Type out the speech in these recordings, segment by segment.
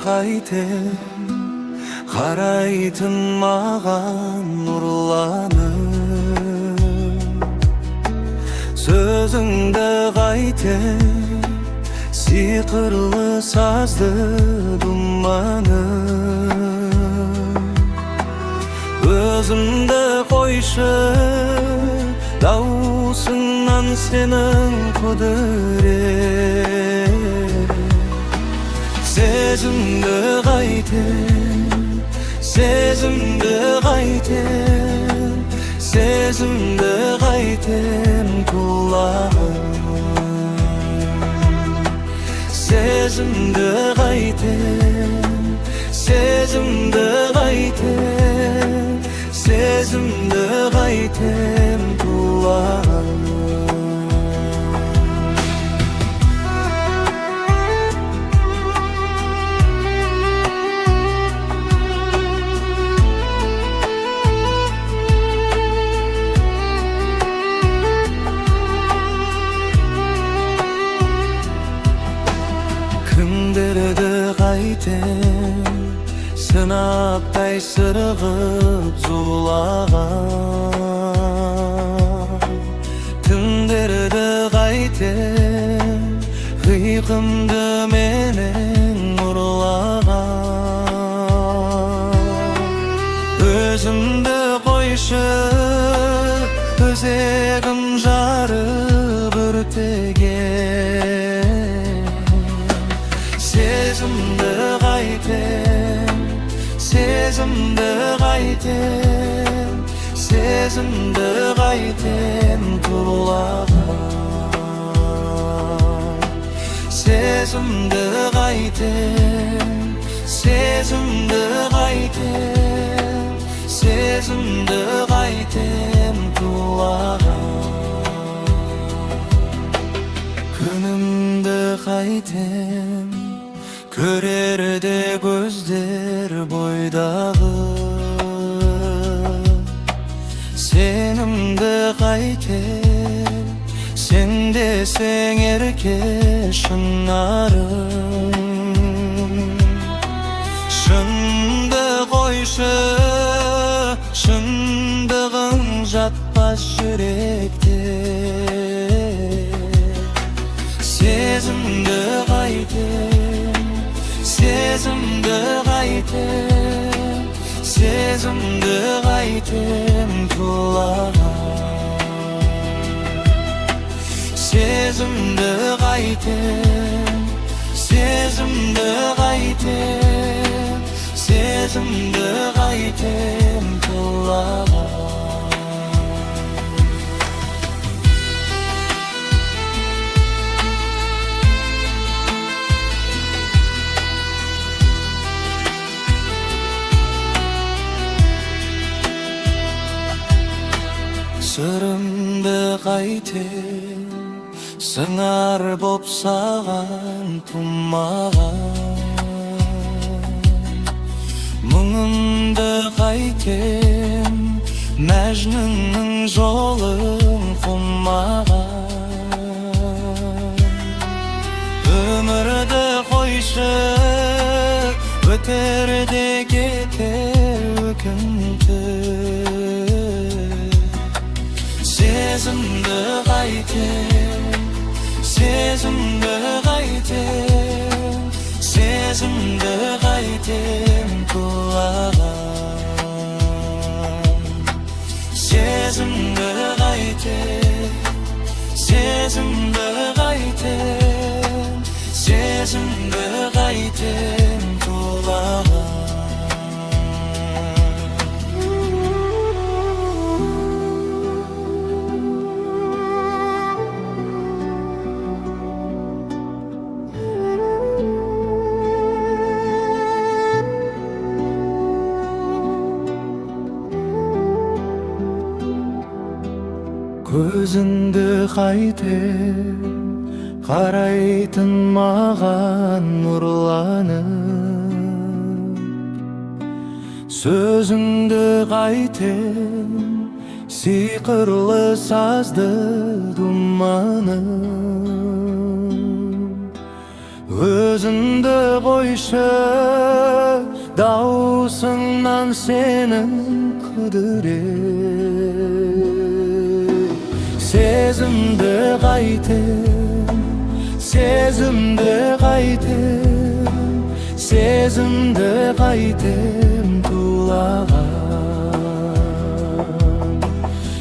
қайтем, қарайтын маған нұрланып. Сөзіңді қайтем, сиқырлы сазды думанып. Өзімді қойшы, даусыңнан сенің құдірет. Сезімді қайтем, сезімді қайтем, сезімді қайтем құлағым. Сезімді қайтем, сезімді қайтем, сезімді қайтем құлағым. Күндерді қайтем, сынаптай сырғып зулаған. Түндерді қайтем, ұйқымды менен ұрлаған. Өзімді қойшы, өзегім жарып өртеген. Сезімді қайтем, сезімді қайтем, сезімді қайтем тұрлаған. Сезімді қайтем, сезімді қайтем, сезімді қайтем тұрлаған. Күнімді қайтем, көрерде көздер бойдағы. Сенімді қайтем, сен десең ерке шынарым. Шынды қойшы, шындығың жатпас жүректе. Сезімді қайтем, сезімді қайтем, сезімді қайтем құлаған. Сезімді қайтем, сезімді қайтем, сезімді қайтем құлаған. Сырымды қайтем, сыңар боп саған тұмаған. Мұңымды қайтем, мәжнүннің жолын қумаған. Өмірді қойшы, өтерде кетер өкінті. Сезімді қайтем, сезімді қайтем, сезімді қайтем құлаған. Сезімді қайтем, сезімді қайтем, сезімді қайтем құлаған. Көзіңді қайтем, қарайтын маған нұрланып. Сөзіңді қайтем, сиқырлы сазды думанып. Өзіңді қойшы, даусыңнан сенің күдірет. Сезімді қайтем, сезімді қайтем, сезімді қайтем тулаған.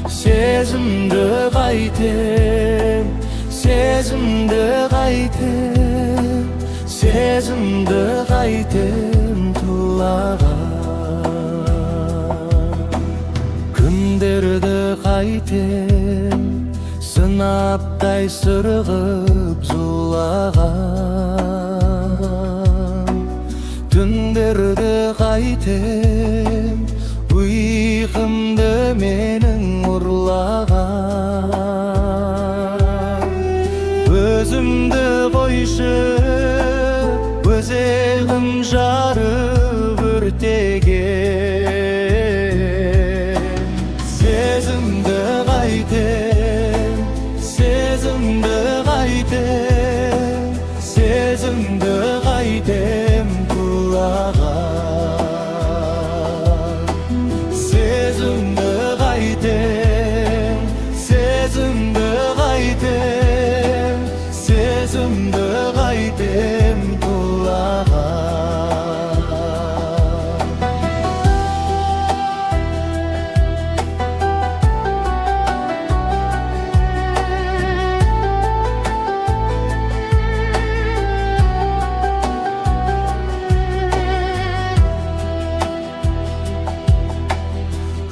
Сезімді қайтем, сезімді қайтем, сезімді қайтем тулаған. Күндерді қайтем, сынаптай сырғып зулаған. Түндерді қайтем, ұйқымды менің ұрлаған. Өзімді қойшы, өзегім жарып өртеген. Сезімді қайтем, сезімді қайтем, сезімді қайтем тулаған. Сезімді қайтем, сезімді қайтем, сезімді қайтем тулаған.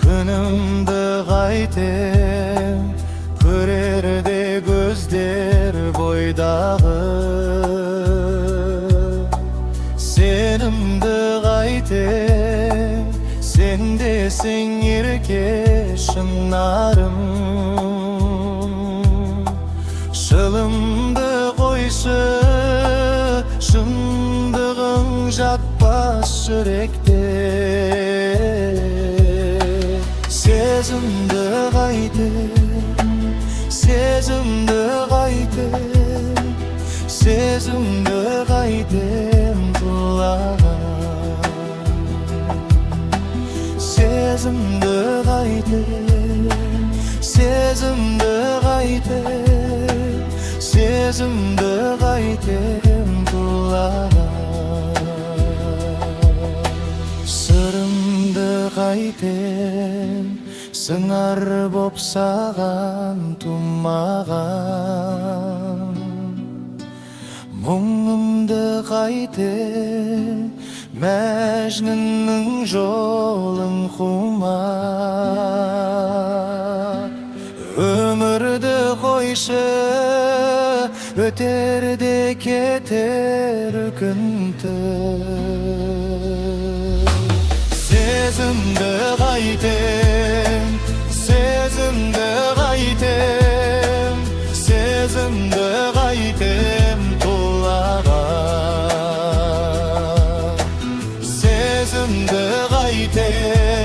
Күнімді қайтем, көрерде көздер бойдағы. Сенімді қайтем, сендесің ерке шынарым. Шылымды қойшы, шындығың жатпас жүректе. Сезімді қайтем, сезімді қайтем, сезімді қайтем тулаған. Сезімді қайтем, сезімді қайтем, сезімді қайтем тулаған. Сырымды қайтем, сыңар боп саған тумаған. Мұңымды қайтем, мәжнүннің жолын қумақ. Өмірді қойшы, өтерде кетер күнтіп. Сезімді қайтем, сезімді қайтем, сезімді қайтем тулаған. Сезімді қайтем,